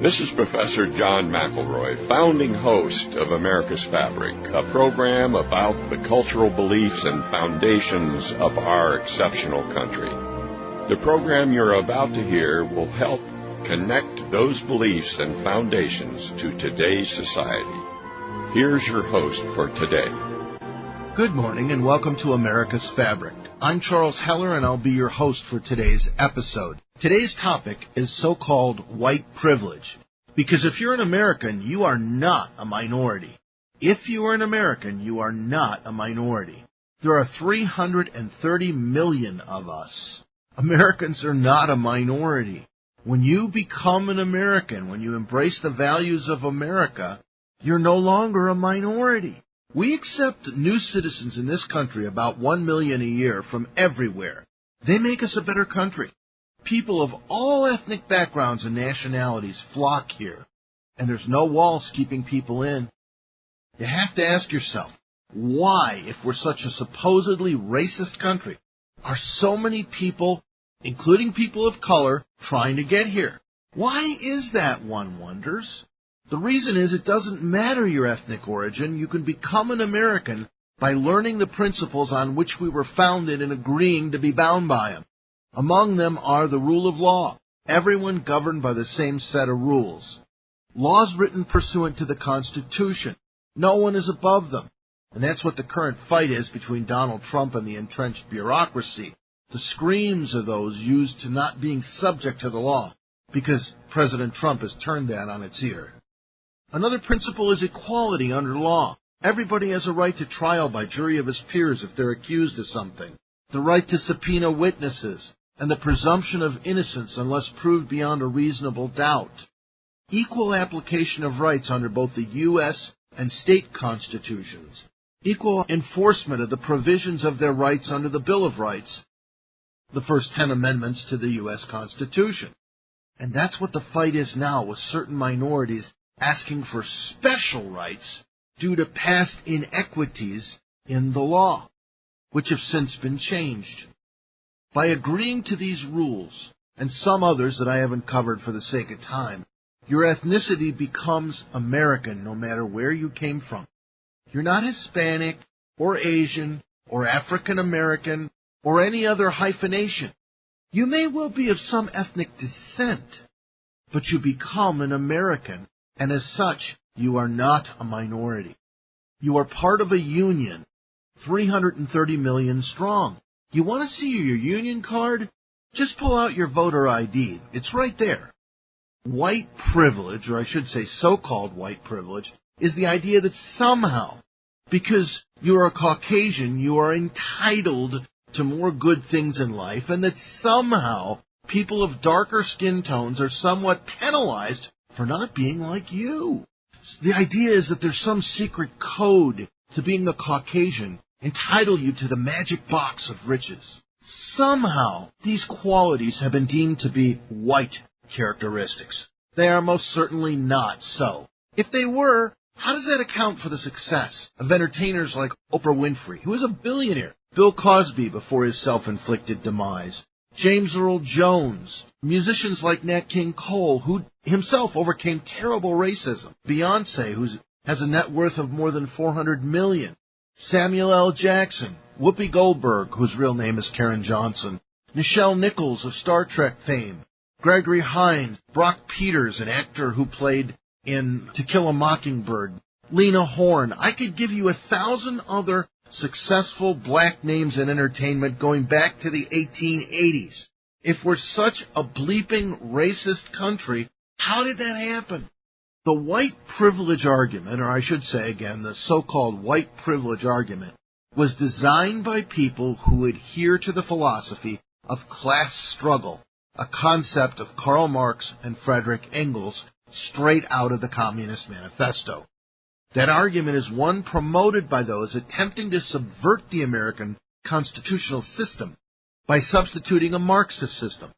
This is Professor John McElroy, founding host of America's Fabric, a program about the cultural beliefs and foundations of our exceptional country. The program you're about to hear will help connect those beliefs and foundations to today's society. Here's your host for today. Good morning and welcome to America's Fabric. I'm Charles Heller and I'll be your host for today's episode. Today's topic is so-called white privilege, because if you're an American, you are not a minority. If you are an American, you are not a minority. There are 330 million of us. Americans are not a minority. When you become an American, when you embrace the values of America, you're no longer a minority. We accept new citizens in this country, about 1 million a year, from everywhere. They make us a better country. People of all ethnic backgrounds and nationalities flock here, and there's no walls keeping people in. You have to ask yourself, why, if we're such a supposedly racist country, are so many people, including people of color, trying to get here? Why is that, one wonders? The reason is it doesn't matter your ethnic origin. You can become an American by learning the principles on which we were founded and agreeing to be bound by them. Among them are the rule of law, everyone governed by the same set of rules. Laws written pursuant to the Constitution. No one is above them. And that's what the current fight is between Donald Trump and the entrenched bureaucracy. The screams of those used to not being subject to the law, because President Trump has turned that on its ear. Another principle is equality under law. Everybody has a right to trial by jury of his peers if they're accused of something. The right to subpoena witnesses, and the presumption of innocence unless proved beyond a reasonable doubt. Equal application of rights under both the U.S. and state constitutions. Equal enforcement of the provisions of their rights under the Bill of Rights, the first 10 amendments to the U.S. Constitution. And that's what the fight is now, with certain minorities asking for special rights due to past inequities in the law, which have since been changed. By agreeing to these rules, and some others that I haven't covered for the sake of time, your ethnicity becomes American no matter where you came from. You're not Hispanic, or Asian, or African American, or any other hyphenation. You may well be of some ethnic descent, but you become an American, and as such, you are not a minority. You are part of a union, 330 million strong. You want to see your union card? Just pull out your voter ID. It's right there. White privilege, or I should say so-called white privilege, is the idea that somehow, because you're a Caucasian, you are entitled to more good things in life, and that somehow people of darker skin tones are somewhat penalized for not being like you. The idea is that there's some secret code to being a Caucasian entitle you to the magic box of riches. Somehow, these qualities have been deemed to be white characteristics. They are most certainly not so. If they were, how does that account for the success of entertainers like Oprah Winfrey, who is a billionaire, Bill Cosby before his self-inflicted demise, James Earl Jones, musicians like Nat King Cole, who himself overcame terrible racism, Beyonce, who has a net worth of more than $400 million, Samuel L. Jackson, Whoopi Goldberg, whose real name is Karen Johnson, Nichelle Nichols of Star Trek fame, Gregory Hines, Brock Peters, an actor who played in To Kill a Mockingbird, Lena Horne. I could give you 1,000 other successful black names in entertainment going back to the 1880s. If we're such a bleeping racist country, how did that happen? The white privilege argument, or I should say again, the so-called white privilege argument, was designed by people who adhere to the philosophy of class struggle, a concept of Karl Marx and Frederick Engels straight out of the Communist Manifesto. That argument is one promoted by those attempting to subvert the American constitutional system by substituting a Marxist system.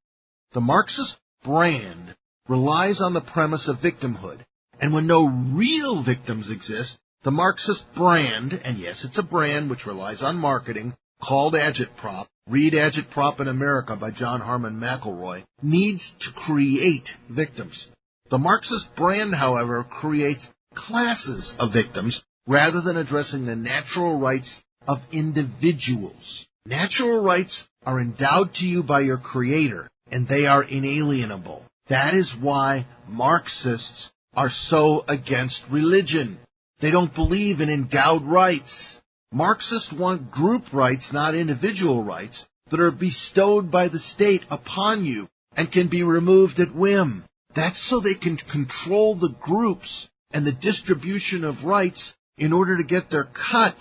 The Marxist brand relies on the premise of victimhood, and when no real victims exist, the Marxist brand, and yes, it's a brand which relies on marketing, called Agitprop, read Agitprop in America by John Harmon McElroy, needs to create victims. The Marxist brand, however, creates classes of victims rather than addressing the natural rights of individuals. Natural rights are endowed to you by your Creator, and they are inalienable. That is why Marxists are so against religion. They don't believe in endowed rights. Marxists want group rights, not individual rights, that are bestowed by the state upon you and can be removed at whim. That's so they can control the groups and the distribution of rights in order to get their cut.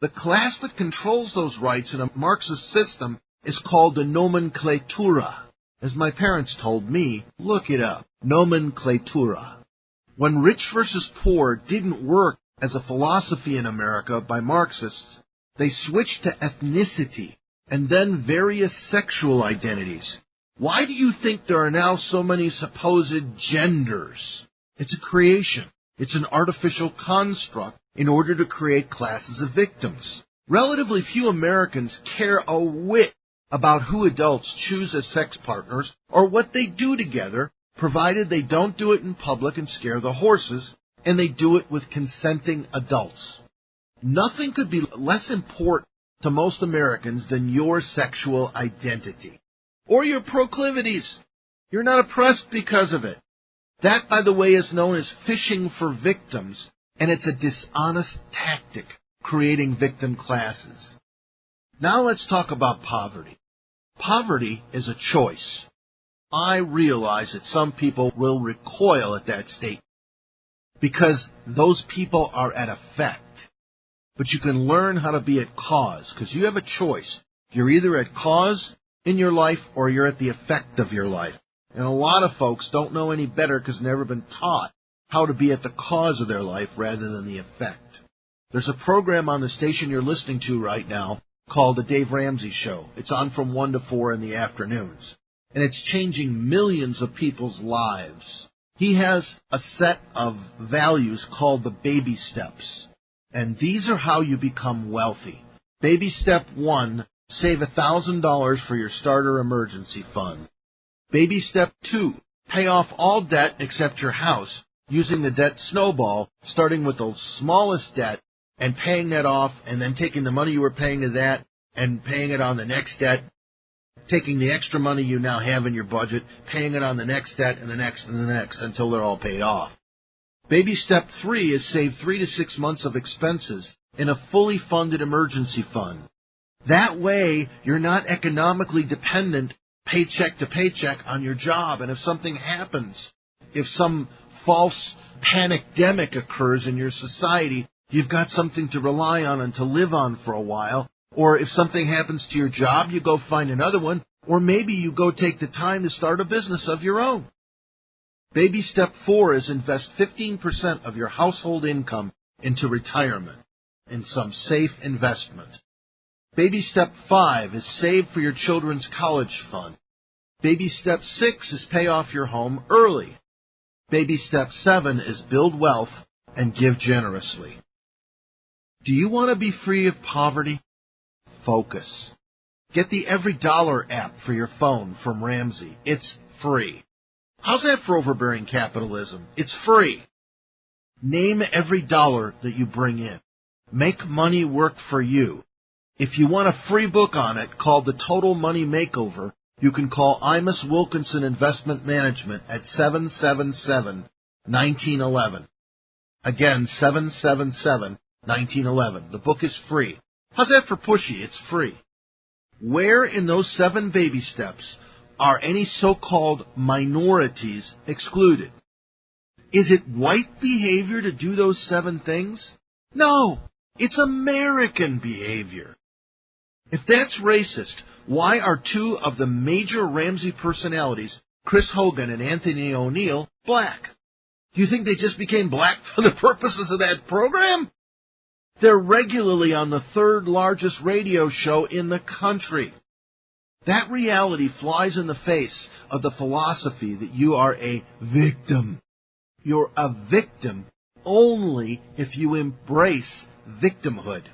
The class that controls those rights in a Marxist system is called the nomenclatura. As my parents told me, look it up. Nomenclatura. When rich versus poor didn't work as a philosophy in America by Marxists, they switched to ethnicity and then various sexual identities. Why do you think there are now so many supposed genders? It's a creation. It's an artificial construct in order to create classes of victims. Relatively few Americans care a whit about who adults choose as sex partners or what they do together, provided they don't do it in public and scare the horses, and they do it with consenting adults. Nothing could be less important to most Americans than your sexual identity or your proclivities. You're not oppressed because of it. That, by the way, is known as fishing for victims, and it's a dishonest tactic, creating victim classes. Now let's talk about poverty. Poverty is a choice. I realize that some people will recoil at that statement because those people are at effect. But you can learn how to be at cause because you have a choice. You're either at cause in your life or you're at the effect of your life. And a lot of folks don't know any better because they've never been taught how to be at the cause of their life rather than the effect. There's a program on the station you're listening to right now called The Dave Ramsey Show. It's on from 1 to 4 in the afternoons. And it's changing millions of people's lives. He has a set of values called the baby steps. And these are how you become wealthy. Baby step 1, save $1,000 for your starter emergency fund. Baby step 2, pay off all debt except your house, using the debt snowball, starting with the smallest debt and paying that off, and then taking the money you were paying to that and paying it on the next debt, taking the extra money you now have in your budget, paying it on the next debt and the next and the next until they're all paid off. Baby step 3 is save 3 to 6 months of expenses in a fully funded emergency fund. That way, you're not economically dependent paycheck to paycheck on your job. And if something happens, if some false panicdemic occurs in your society, you've got something to rely on and to live on for a while. Or if something happens to your job, you go find another one. Or maybe you go take the time to start a business of your own. Baby step 4 is invest 15% of your household income into retirement in some safe investment. Baby step 5 is save for your children's college fund. Baby step 6 is pay off your home early. Baby step 7 is build wealth and give generously. Do you want to be free of poverty? Focus. Get the Every Dollar app for your phone from Ramsey. It's free. How's that for overbearing capitalism? It's free. Name every dollar that you bring in. Make money work for you. If you want a free book on it called The Total Money Makeover, you can call Imus Wilkinson Investment Management at 777-1911. Again, 777-1911. The book is free. How's that for pushy? It's free. Where in those 7 baby steps are any so-called minorities excluded? Is it white behavior to do those 7 things? No, it's American behavior. If that's racist, why are 2 of the major Ramsey personalities, Chris Hogan and Anthony O'Neill, black? Do you think they just became black for the purposes of that program? They're regularly on the 3rd largest radio show in the country. That reality flies in the face of the philosophy that you are a victim. You're a victim only if you embrace victimhood.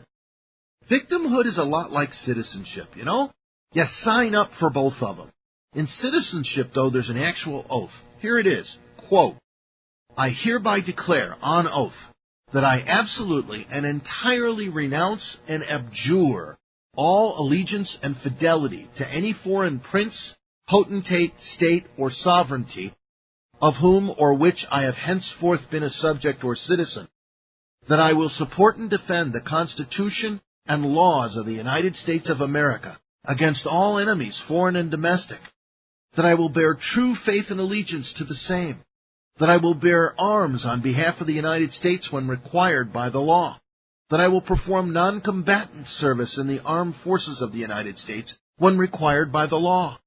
Victimhood is a lot like citizenship, you know? You sign up for both of them. In citizenship, though, there's an actual oath. Here it is, quote, I hereby declare on oath that I absolutely and entirely renounce and abjure all allegiance and fidelity to any foreign prince, potentate, state, or sovereignty, of whom or which I have henceforth been a subject or citizen, that I will support and defend the Constitution and laws of the United States of America against all enemies, foreign and domestic, that I will bear true faith and allegiance to the same, that I will bear arms on behalf of the United States when required by the law, that I will perform non-combatant service in the armed forces of the United States when required by the law,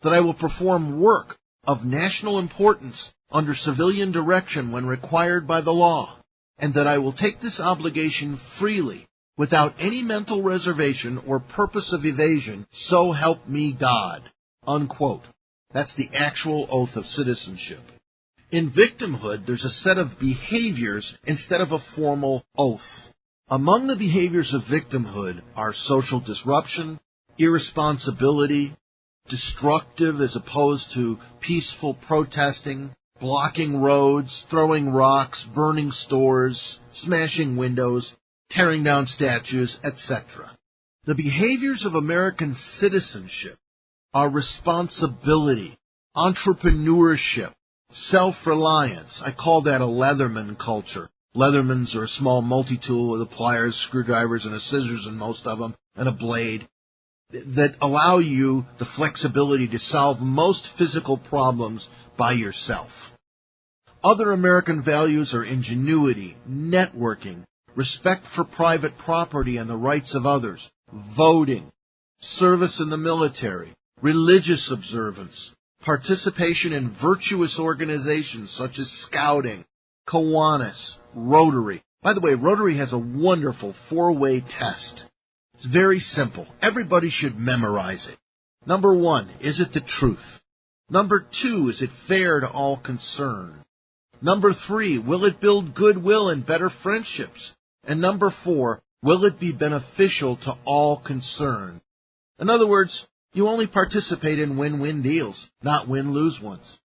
that I will perform work of national importance under civilian direction when required by the law, and that I will take this obligation freely, without any mental reservation or purpose of evasion, so help me God." Unquote. That's the actual oath of citizenship. In victimhood, there's a set of behaviors instead of a formal oath. Among the behaviors of victimhood are social disruption, irresponsibility, destructive as opposed to peaceful protesting, blocking roads, throwing rocks, burning stores, smashing windows, tearing down statues, etc. The behaviors of American citizenship are responsibility, entrepreneurship, self-reliance. I call that a Leatherman culture. Leathermans are a small multi-tool with a pliers, screwdrivers, and a scissors in most of them, and a blade, that allow you the flexibility to solve most physical problems by yourself. Other American values are ingenuity, networking, respect for private property and the rights of others, voting, service in the military, religious observance, participation in virtuous organizations such as Scouting, Kiwanis, Rotary. By the way, Rotary has a wonderful 4-way test. It's very simple. Everybody should memorize it. Number 1, is it the truth? Number 2, is it fair to all concerned? Number 3, will it build goodwill and better friendships? And number 4, will it be beneficial to all concerned? In other words, you only participate in win-win deals, not win-lose ones.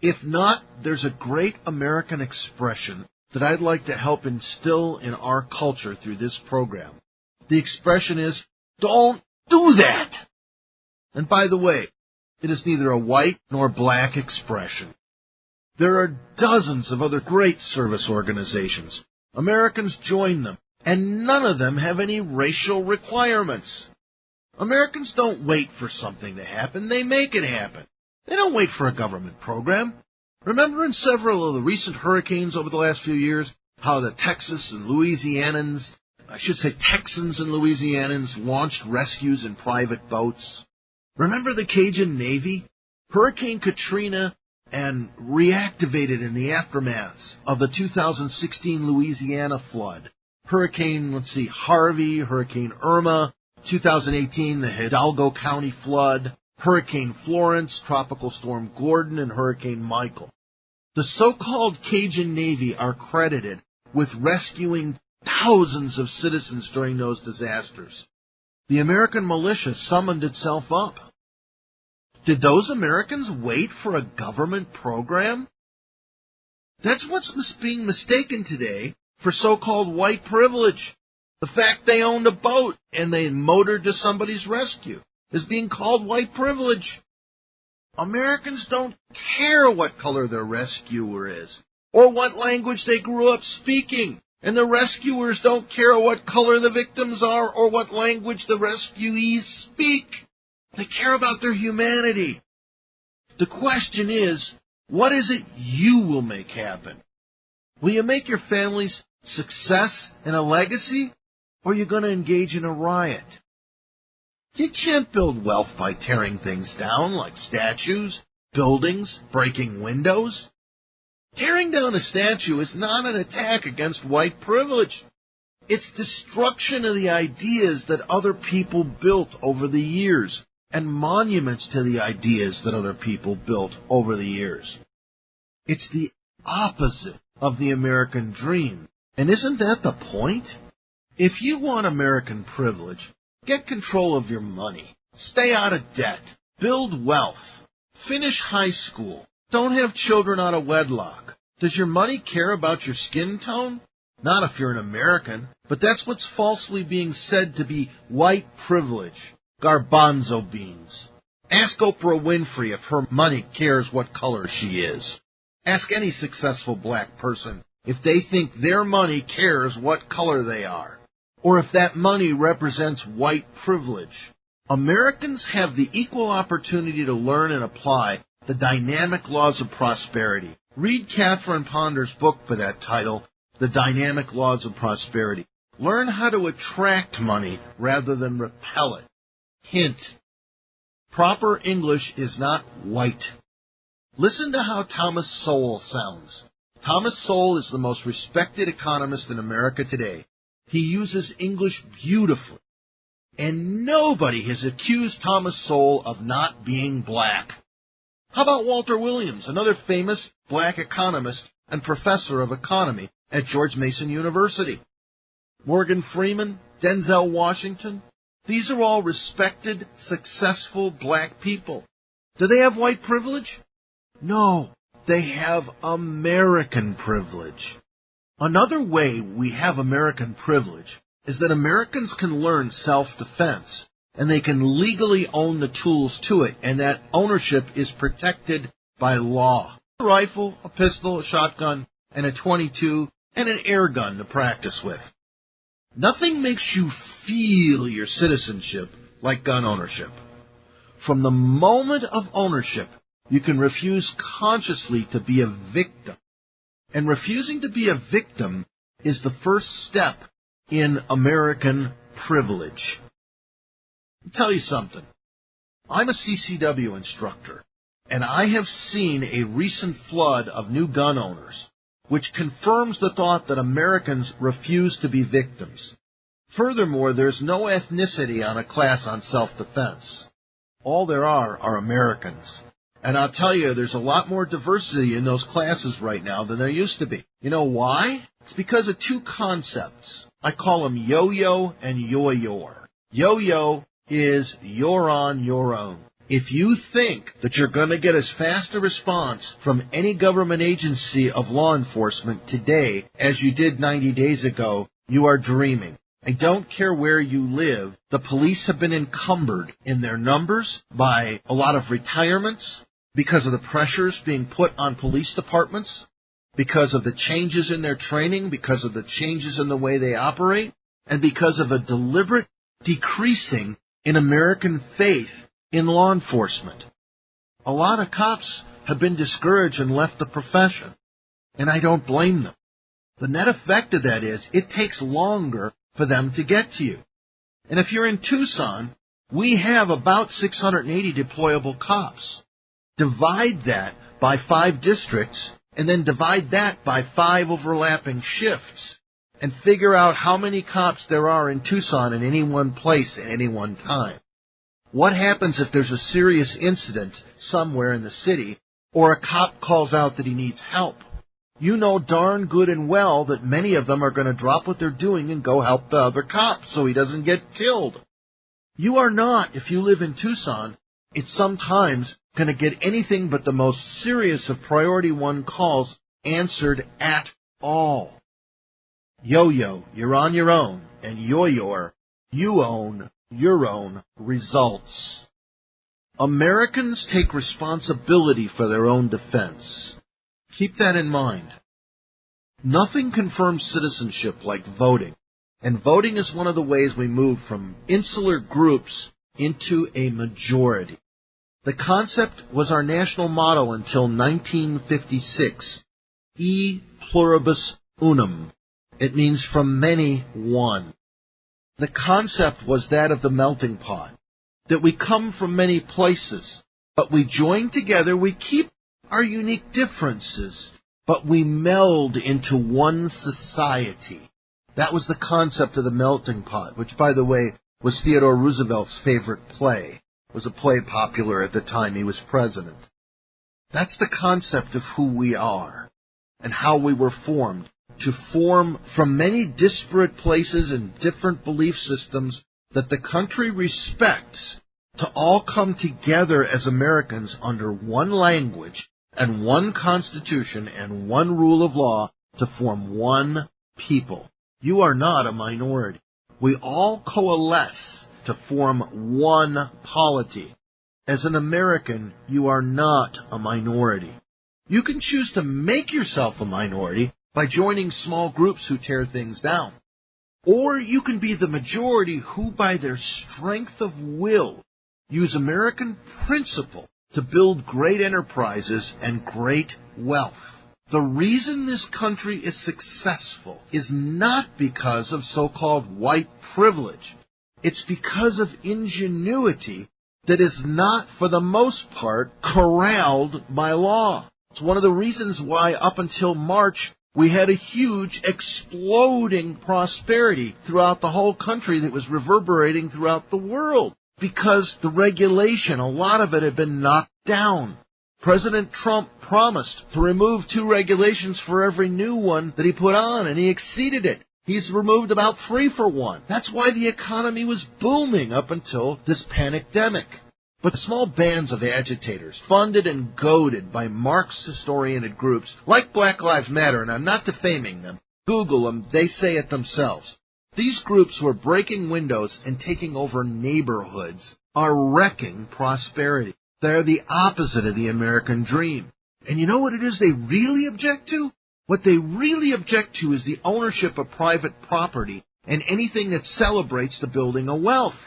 If not, there's a great American expression that I'd like to help instill in our culture through this program. The expression is, don't do that! And by the way, it is neither a white nor black expression. There are dozens of other great service organizations. Americans join them, and none of them have any racial requirements. Americans don't wait for something to happen, they make it happen. They don't wait for a government program. Remember in several of the recent hurricanes over the last few years, how the Texans and Louisianans launched rescues in private boats? Remember the Cajun Navy? Hurricane Katrina and reactivated in the aftermaths of the 2016 Louisiana flood. Hurricane, Harvey, Hurricane Irma, 2018, the Hidalgo County flood, Hurricane Florence, Tropical Storm Gordon, and Hurricane Michael. The so-called Cajun Navy are credited with rescuing thousands of citizens during those disasters. The American militia summoned itself up. Did those Americans wait for a government program? That's what's being mistaken today for so-called white privilege. The fact they owned a boat and they motored to somebody's rescue is being called white privilege. Americans don't care what color their rescuer is or what language they grew up speaking. And the rescuers don't care what color the victims are or what language the rescuees speak. They care about their humanity. The question is, what is it you will make happen? Will you make your family's success and a legacy, or are you going to engage in a riot? You can't build wealth by tearing things down like statues, buildings, breaking windows. Tearing down a statue is not an attack against white privilege. It's destruction of the ideas that other people built over the years and monuments to the ideas that other people built over the years. It's the opposite of the American dream. And isn't that the point? If you want American privilege, get control of your money, stay out of debt, build wealth, finish high school, don't have children out of wedlock, Does your money care about your skin tone? Not if you're an American, but that's what's falsely being said to be white privilege. Garbanzo beans. Ask Oprah Winfrey if her money cares what color she is. Ask any successful black person if they think their money cares what color they are, or if that money represents white privilege. Americans have the equal opportunity to learn and apply the dynamic laws of prosperity. Read Catherine Ponder's book for that title, The Dynamic Laws of Prosperity. Learn how to attract money rather than repel it. Hint: proper English is not white. Listen to how Thomas Sowell sounds. Thomas Sowell is the most respected economist in America today. He uses English beautifully. And nobody has accused Thomas Sowell of not being black. How about Walter Williams, another famous black economist and professor of economy at George Mason University? Morgan Freeman, Denzel Washington. These are all respected, successful black people. Do they have white privilege? No, they have American privilege. Another way we have American privilege is that Americans can learn self-defense, and they can legally own the tools to it, and that ownership is protected by law. A rifle, a pistol, a shotgun, and a .22, and an air gun to practice with. Nothing makes you feel your citizenship like gun ownership. From the moment of ownership, you can refuse consciously to be a victim. And refusing to be a victim is the first step in American privilege. I'll tell you something. I'm a CCW instructor, and I have seen a recent flood of new gun owners, which confirms the thought that Americans refuse to be victims. Furthermore, there's no ethnicity on a class on self-defense. All there are Americans. And I'll tell you, there's a lot more diversity in those classes right now than there used to be. You know why? It's because of two concepts. I call them yo-yo and yo-yor. Yo-yo is you're on your own. If you think that you're going to get as fast a response from any government agency of law enforcement today as you did 90 days ago, you are dreaming. I don't care where you live. The police have been encumbered in their numbers by a lot of retirements because of the pressures being put on police departments, because of the changes in their training, because of the changes in the way they operate, and because of a deliberate decreasing in American faith in law enforcement. A lot of cops have been discouraged and left the profession, and I don't blame them. The net effect of that is it takes longer for them to get to you. And if you're in Tucson, we have about 680 deployable cops. Divide that by 5 districts, and then divide that by 5 overlapping shifts, and figure out how many cops there are in Tucson in any one place at any one time. What happens if there's a serious incident somewhere in the city, or a cop calls out that he needs help? You know darn good and well that many of them are going to drop what they're doing and go help the other cop so he doesn't get killed. You are not, if you live in Tucson, it's sometimes going to get anything but the most serious of priority 1 calls answered at all. Yo-yo, you're on your own, and yo-yor, you own your own results. Americans take responsibility for their own defense. Keep that in mind. Nothing confirms citizenship like voting, and voting is one of the ways we move from insular groups into a majority. The concept was our national motto until 1956, E pluribus unum. It means from many, one. The concept was that of the melting pot, that we come from many places, but we join together, we keep our unique differences, but we meld into one society. That was the concept of the melting pot, which, by the way, was Theodore Roosevelt's favorite play. It was a play popular at the time he was president. That's the concept of who we are and how we were formed, to form from many disparate places and different belief systems that the country respects, to all come together as Americans under one language and one constitution and one rule of law to form one people. You are not a minority. We all coalesce to form one polity. As an American, you are not a minority. You can choose to make yourself a minority by joining small groups who tear things down. Or you can be the majority who, by their strength of will, use American principle to build great enterprises and great wealth. The reason this country is successful is not because of so-called white privilege. It's because of ingenuity that is not, for the most part, corralled by law. It's one of the reasons why up until March, we had a huge exploding prosperity throughout the whole country that was reverberating throughout the world. Because the regulation, a lot of it had been knocked down. President Trump promised to remove 2 regulations for every new one that he put on, and he exceeded it. He's removed about 3 for 1. That's why the economy was booming up until this pandemic. But small bands of agitators, funded and goaded by Marxist-oriented groups like Black Lives Matter, and I'm not defaming them, Google them, they say it themselves. These groups who are breaking windows and taking over neighborhoods are wrecking prosperity. They're the opposite of the American dream. And you know what it is they really object to? What they really object to is the ownership of private property and anything that celebrates the building of wealth.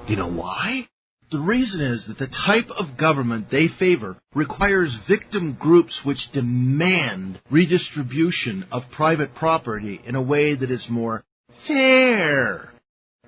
You know why? The reason is that the type of government they favor requires victim groups which demand redistribution of private property in a way that is more fair.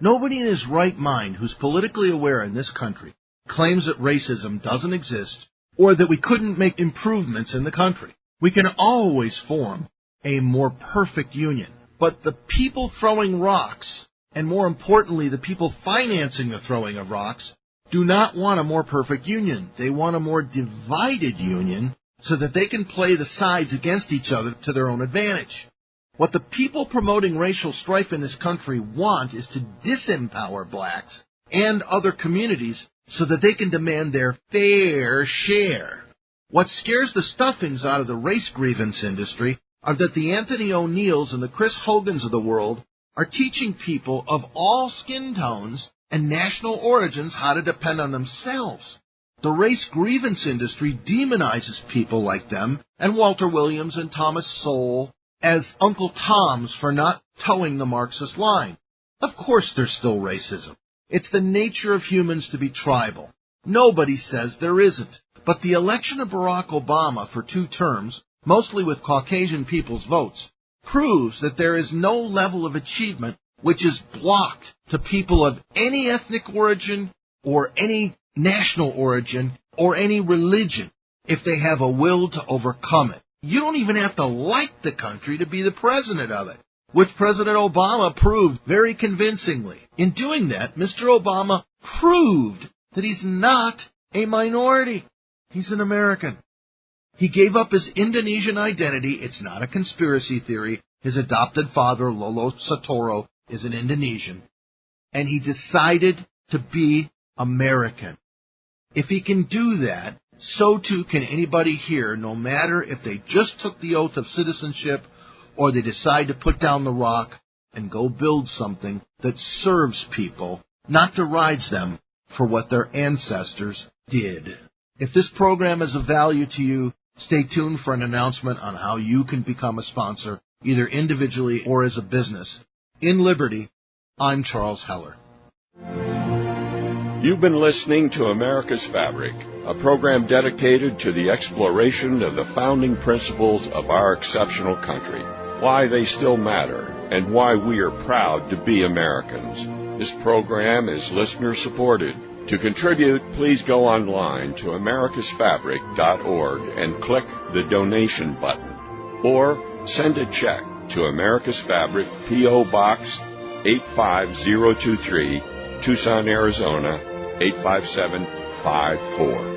Nobody in his right mind who's politically aware in this country claims that racism doesn't exist or that we couldn't make improvements in the country. We can always form a more perfect union. But the people throwing rocks, and more importantly, the people financing the throwing of rocks, do not want a more perfect union. They want a more divided union so that they can play the sides against each other to their own advantage. What the people promoting racial strife in this country want is to disempower blacks and other communities so that they can demand their fair share. What scares the stuffings out of the race grievance industry are that the Anthony O'Neills and the Chris Hogans of the world are teaching people of all skin tones and national origins how to depend on themselves. The race grievance industry demonizes people like them and Walter Williams and Thomas Sowell as Uncle Toms for not towing the Marxist line. Of course there's still racism. It's the nature of humans to be tribal. Nobody says there isn't. But the election of Barack Obama for 2 terms, mostly with Caucasian people's votes, proves that there is no level of achievement which is blocked to people of any ethnic origin or any national origin or any religion if they have a will to overcome it. You don't even have to like the country to be the president of it, which President Obama proved very convincingly. In doing that, Mr. Obama proved that he's not a minority. He's an American. He gave up his Indonesian identity. It's not a conspiracy theory. His adopted father, Lolo Sotoro, is an Indonesian. And he decided to be American. If he can do that, so too can anybody here, no matter if they just took the oath of citizenship or they decide to put down the rock and go build something that serves people, not derides them for what their ancestors did. If this program is of value to you, stay tuned for an announcement on how you can become a sponsor, either individually or as a business. In Liberty, I'm Charles Heller. You've been listening to America's Fabric, a program dedicated to the exploration of the founding principles of our exceptional country, why they still matter, and why we are proud to be Americans. This program is listener-supported. To contribute, please go online to americasfabric.org and click the donation button, or send a check to America's Fabric, P.O. Box 85023, Tucson, Arizona 85754.